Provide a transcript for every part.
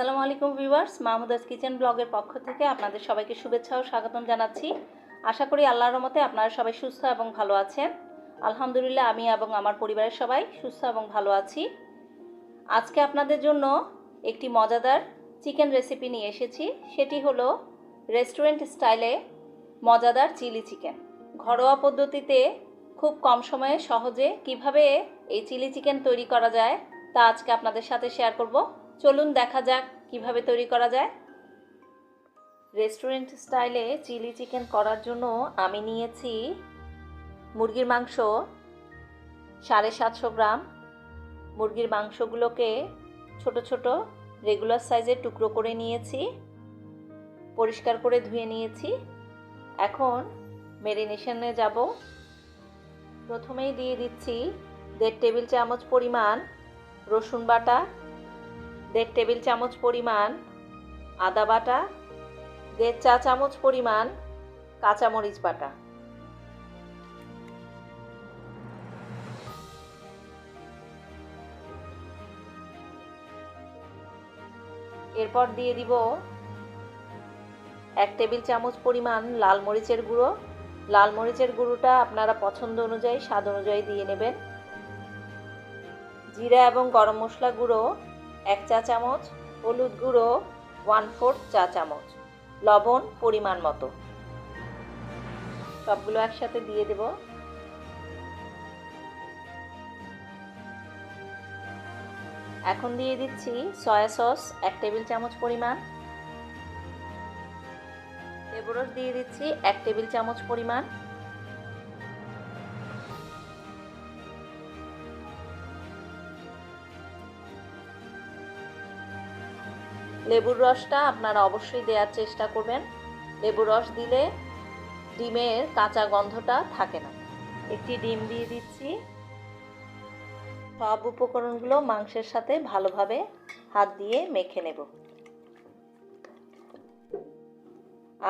আসসালামু আলাইকুম viewers, Mahmuda's kitchen ব্লগের পক্ষ থেকে আপনাদের সবাইকে শুভেচ্ছা ও স্বাগতম জানাচ্ছি। আশা করি আল্লাহর রহমতে আপনারা সবাই সুস্থ এবং ভালো আছেন। আলহামদুলিল্লাহ, আমি এবং আমার পরিবারের সবাই সুস্থ এবং ভালো আছি। আজকে আপনাদের জন্য একটি মজাদার চিকেন রেসিপি নিয়ে এসেছি। সেটি হলো রেস্টুরেন্ট স্টাইলে মজাদার চিলি চিকেন। ঘরোয়া পদ্ধতিতে খুব কম সময়ে সহজে কিভাবে এই চিলি চিকেন তৈরি করা যায় তা আজকে আপনাদের সাথে শেয়ার করব। চলুন দেখা যাক কিভাবে তৈরি করা যায়। রেস্টুরেন্ট স্টাইলে চিলি চিকেন করার জন্য আমি নিয়েছি মুরগির মাংস 750 গ্রাম। মুরগির মাংসগুলোকে ছোট ছোট রেগুলার সাইজের টুকরো করে নিয়েছি, পরিষ্কার করে ধুয়ে নিয়েছি। এখন ম্যারিনেশনে যাব। প্রথমেই দিয়ে দিচ্ছি 1.5 টেবিল চামচ পরিমাণ রসুন বাটা, 1.5 টেবিল চামচ পরিমাণ আদা বাটা, 1.5 চা চামচ পরিমাণ কাঁচামরিচ বাটা। এরপর দিয়ে দিব 1 টেবিল চামচ পরিমাণ লাল মরিচের গুঁড়ো। লাল মরিচের গুঁড়োটা আপনারা পছন্দ অনুযায়ী, স্বাদ অনুযায়ী দিয়ে নেবেন। জিরা এবং গরম মশলা গুঁড়ো 1 চা চামচ, হলুদ গুঁড়ো 1/4 চা চামচ, লবণ পরিমাণ মতো। সবগুলো একসাথে দিয়ে দেব। এখন দিয়ে দিচ্ছি সয়া সস 1 টেবিল চামচ পরিমাণ, লেবু রস দিয়ে দিচ্ছি 1 টেবিল চামচ পরিমাণ, লেবুর রসটা আপনারা অবশ্যই দেওয়ার চেষ্টা করবেন। লেবুর রস দিলে ডিমের কাঁচা গন্ধটা থাকে না। একটি ডিম দিয়ে দিচ্ছি। সব উপকরণগুলো মাংসের সাথে ভালোভাবে হাত দিয়ে মেখে নেব।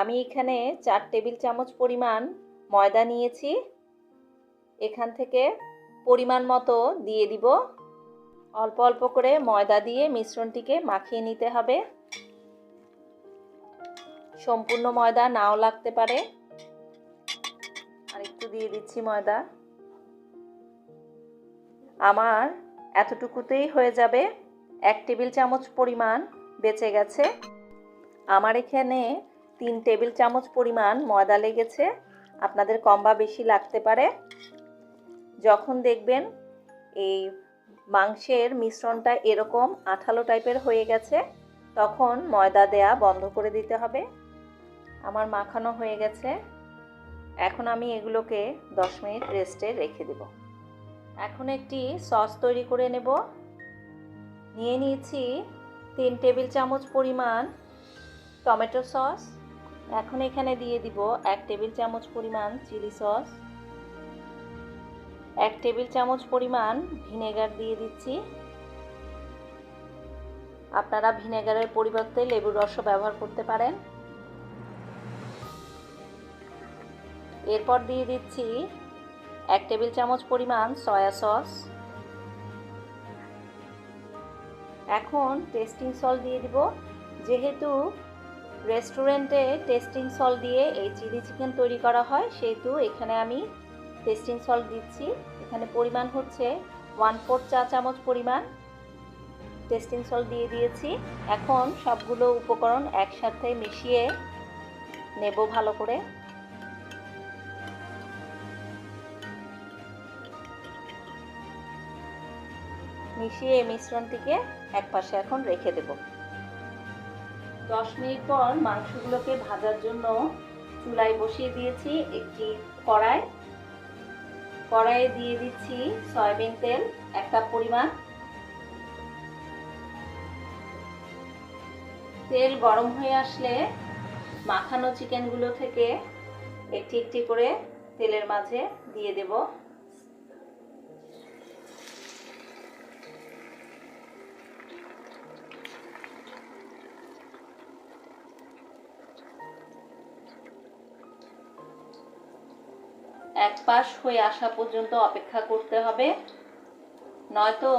আমি এখানে 4 টেবিল চামচ পরিমাণ ময়দা নিয়েছি। এখান থেকে পরিমাণ মতো দিয়ে দিব। অল্প অল্প করে ময়দা দিয়ে মিশ্রণটিকে মাখিয়ে নিতে হবে। সম্পূর্ণ ময়দা নাও লাগতে পারে। আর একটু দিয়ে দিচ্ছি ময়দা। আমার এতটুকুতেই হয়ে যাবে। 1 টেবিল চামচ পরিমাণ বেঁচে গেছে। আমার এখানে 3 টেবিল চামচ পরিমাণ ময়দা লেগেছে। আপনাদের কম বা বেশি লাগতে পারে। যখন দেখবেন এই মাংসের মিশ্রণটা এরকম আঠালো টাইপের হয়ে গেছে, তখন ময়দা দেয়া বন্ধ করে দিতে হবে। আমার মাখানো হয়ে গেছে। এখন আমি এগুলোকে 10 মিনিট রেস্টে রেখে দেব। এখন একটি সস তৈরি করে নেব। নিয়ে নিয়েছি 3 টেবিল চামচ পরিমাণ টমেটো সস। এখন এখানে দিয়ে দিব 1 টেবিল চামচ পরিমাণ চিলি সস, 1 টেবিল চামচ পরিমাণ ভিনেগার দিয়ে দিচ্ছি। আপনারা ভিনেগারের পরিবর্তে লেবুর রসও ব্যবহার করতে পারেন। এরপর দিয়ে দিচ্ছি 1 টেবিল চামচ পরিমাণ সয়া সস। এখন টেস্টিং সল্ট দিয়ে দিব। যেহেতু রেস্টুরেন্টে টেস্টিং সল্ট দিয়ে এই চিলি চিকেন তৈরি করা হয়, সেহেতু এখানে আমি টেস্টিং সল্ট দিচ্ছি। এখানে পরিমাণ হচ্ছে 1/4 চা চামচ পরিমাণ টেস্টিং সল্ট দিয়ে দিয়েছি। এখন সবগুলো উপকরণ একসাথে মিশিয়ে নেব ভালো করে। মিশিয়ে এই মিশ্রণটিকে একপাশে এখন রেখে দেব। 10 মিনিট পর মাংসগুলোকে ভাজার জন্য চুলায় বসিয়ে দিয়েছি একটি কড়াই। কড়াইয়ে দিয়ে দিচ্ছি সয়াবিন তেল 1 কাপ পরিমাণ। তেল গরম হয়ে আসলে মাখানো চিকেনগুলো থেকে একটি একটি করে তেলের মাঝে দিয়ে দেব। এক পাশ হয়ে আসা পর্যন্ত অপেক্ষা করতে হবে, নয়তো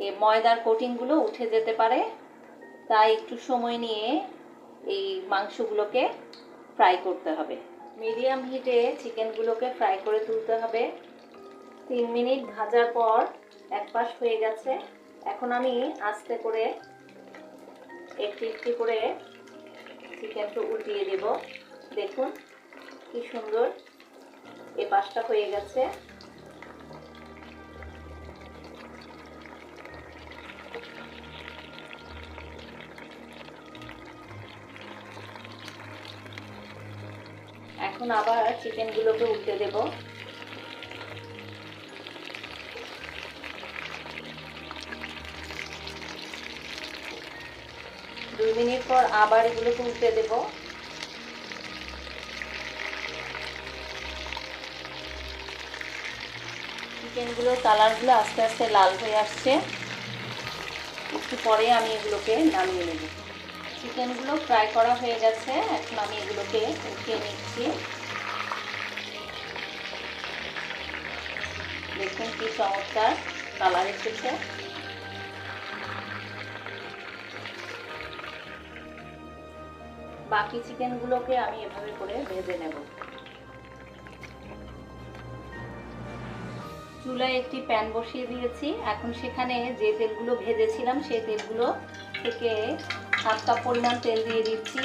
এই ময়দার কোটিংগুলো উঠে যেতে পারে। তাই একটু সময় নিয়ে এই মাংসগুলোকে ফ্রাই করতে হবে। মিডিয়াম হিটে চিকেনগুলোকে ফ্রাই করে তুলতে হবে। 3 মিনিট ভাজার পর এক পাশ হয়ে গেছে। এখন আমি আস্তে করে একটু একটু করে চিকেনটা উল্টিয়ে দেব। দেখুন কি সুন্দর এই পাশটা হয়ে গেছে। এখন আবার চিকেনগুলোকে উল্টে দেব। দুই মিনিট পর আবার এগুলোকে উল্টে দেব। চিকেনগুলো কালারগুলো আস্তে আস্তে লাল হয়ে আসছে। একটু পরে আমি এগুলোকে নামিয়ে নেব। চিকেনগুলো ফ্রাই করা হয়ে গেছে। এখন আমি এগুলোকে উঠিয়ে নিচ্ছি। দেখুন কি চমৎকার কালার এসেছে। বাকি চিকেনগুলোকে আমি এভাবে করে ভেজে নেব। চুলায় একটি প্যান বসিয়ে দিয়েছি। এখন সেখানে যে তেলগুলো ভেজেছিলাম সেই তেলগুলো থেকে 1/2 কাপ পরিমাণ তেল দিয়ে দিচ্ছি।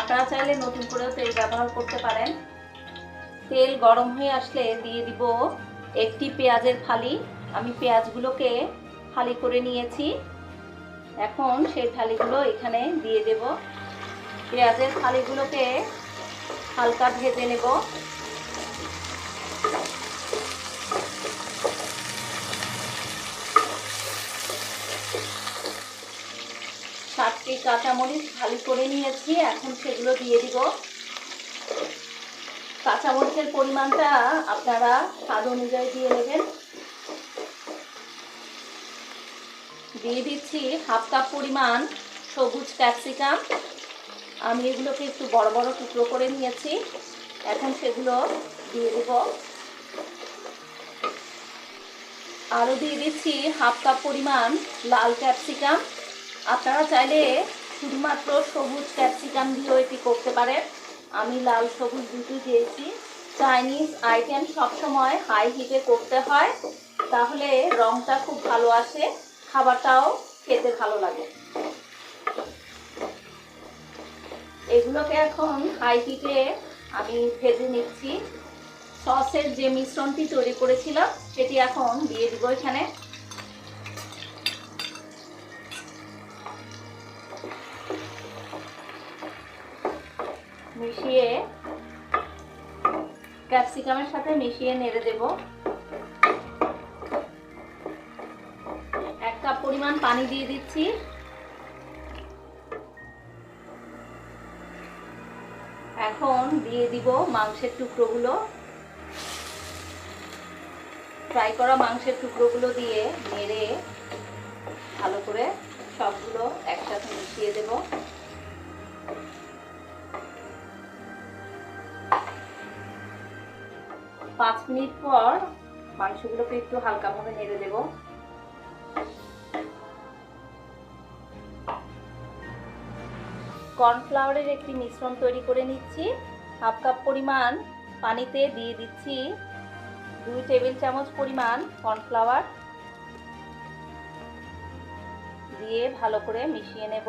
আপনারা চাইলে নতুন করেও তেল ব্যবহার করতে পারেন। তেল গরম হয়ে আসলে দিয়ে দিব একটি পেঁয়াজের ফালি। আমি পেঁয়াজগুলোকে ফালি করে নিয়েছি। এখন সেই ফালিগুলো এখানে দিয়ে দেব। পেঁয়াজের ফালিগুলোকে হালকা ভেজে নেব। সাতটি কাঁচামরিচ ফালি করে নিয়েছি। এখন সেগুলো দিয়ে দিব। কাঁচামরিচের পরিমাণটা আপনারা স্বাদ অনুযায়ী দিয়ে নেবেন। দিয়ে দিচ্ছি 1/2 কাপ পরিমাণ সবুজ ক্যাপসিকাম। আমি এগুলোকে একটু বড় বড় টুকরো করে নিয়েছি। এখন সেগুলো দিয়ে দেব। আরও দিয়ে দিচ্ছি 1/2 কাপ পরিমাণ লাল ক্যাপসিকাম। আপনারা চাইলে শুধুমাত্র সবুজ ক্যাপসিকাম দিয়েও এটি করতে পারেন। আমি লাল সবুজ দুটো দিয়েছি। চাইনিজ আইটেম সবসময় হাই হিটে করতে হয়, তাহলে রঙটা খুব ভালো আসে, খাবারটাও খেতে ভালো লাগে। এগুলোকে এখন হাই হিটে আমি ভেজে নিচ্ছি। সসের যে মিশ্রণটি তৈরি করেছিলাম সেটি এখন দিয়ে দিব এখানে। মিশিয়ে ক্যাপসিকামের সাথে মিশিয়ে নেড়ে দেব। 1 কাপ পরিমাণ পানি দিয়ে দিচ্ছি। এখন দিয়ে দিব মাংসের টুকরোগুলো। ফ্রাই করা মাংসের টুকরোগুলো দিয়ে নেড়ে ভালো করে সবগুলো একসাথে মিশিয়ে দেব। পাঁচ মিনিট পর মাংসগুলোকে একটু হালকাভাবে নেড়ে দেব। কর্নফ্লাওয়ারের একটি মিশ্রণ তৈরি করে নিচ্ছি। 1/2 কাপ পরিমাণ পানিতে দিয়ে দিচ্ছি 2 টেবিল চামচ পরিমাণ কর্নফ্লাওয়ার। দিয়ে ভালো করে মিশিয়ে নেব।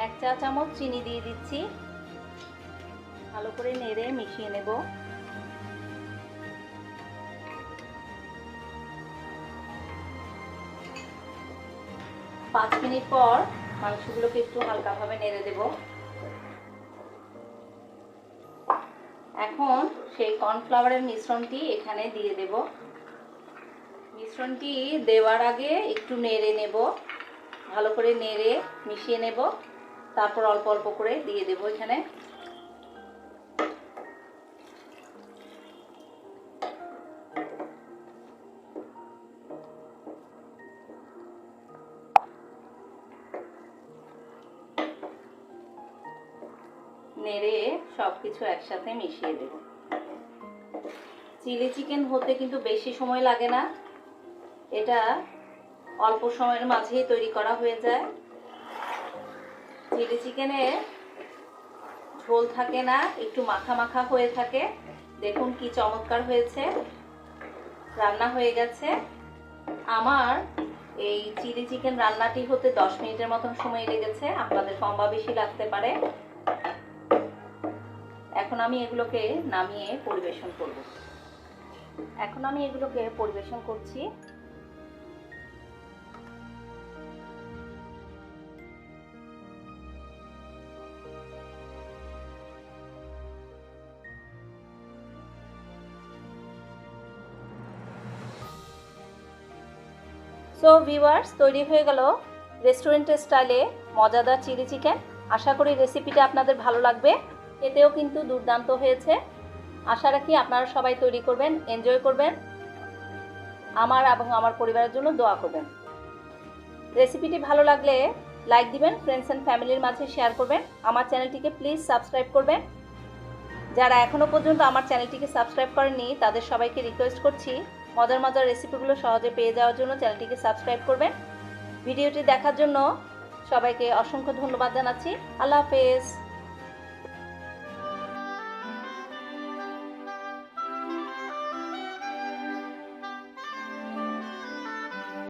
1 চা চামচ চিনি দিয়ে দিচ্ছি। ভালো করে নেড়ে মিশিয়ে নেব। পাঁচ মিনিট পর মাংসগুলোকে একটু হালকাভাবে নেড়ে দেব। এখন সেই কর্নফ্লাওয়ারের মিশ্রণটি এখানে দিয়ে দেব। মিশ্রণটি দেওয়ার আগে একটু নেড়ে নেব। ভালো করে নেড়ে মিশিয়ে নেব। তারপর অল্প অল্প করে দিয়ে দেব এখানে। নেড়ে সবকিছু একসাথে মিশিয়ে দেব। চিলি চিকেন হতে কিন্তু বেশি সময় লাগে না। এটা অল্প সময়ের মাঝেই তৈরি করা হয়ে যায়। চিলি চিকেনে ঝোল থাকে না, একটু মাখা মাখা হয়ে থাকে। দেখুন কি চমৎকার হয়েছে, রান্না হয়ে গেছে। আমার এই চিলি চিকেন রান্নাটি হতে 10 মিনিটের মতন সময় লেগেছে, আপনাদের কম বা বেশি লাগতে পারে। এখন আমি এগুলোকে নামিয়ে পরিবেশন করছি। সো ভিউয়ার্স, তৈরি হয়ে গেল রেস্টুরেন্টের স্টাইলে মজাদার চিলি চিকেন। আশা করি রেসিপিটা আপনাদের ভালো লাগবে। খেতেও কিন্তু দুর্দান্ত হয়েছে। আশা রাখি আপনারা সবাই তৈরি করবেন, এনজয় করবেন, আমার এবং আমার পরিবারের জন্য দোয়া করবেন। রেসিপিটি ভালো লাগলে লাইক দিবেন, ফ্রেন্ডস অ্যান্ড ফ্যামিলির মাঝে শেয়ার করবেন। আমার চ্যানেলটিকে প্লিজ সাবস্ক্রাইব করবেন। যারা এখনও পর্যন্ত আমার চ্যানেলটিকে সাবস্ক্রাইব করেননি তাদের সবাইকে রিকোয়েস্ট করছি মজার মজার রেসিপিগুলো সহজে পেয়ে যাওয়ার জন্য চ্যানেলটিকে সাবস্ক্রাইব করবেন। ভিডিওটি দেখার জন্য সবাইকে অসংখ্য ধন্যবাদ জানাচ্ছি। আল্লাহ হাফেজ।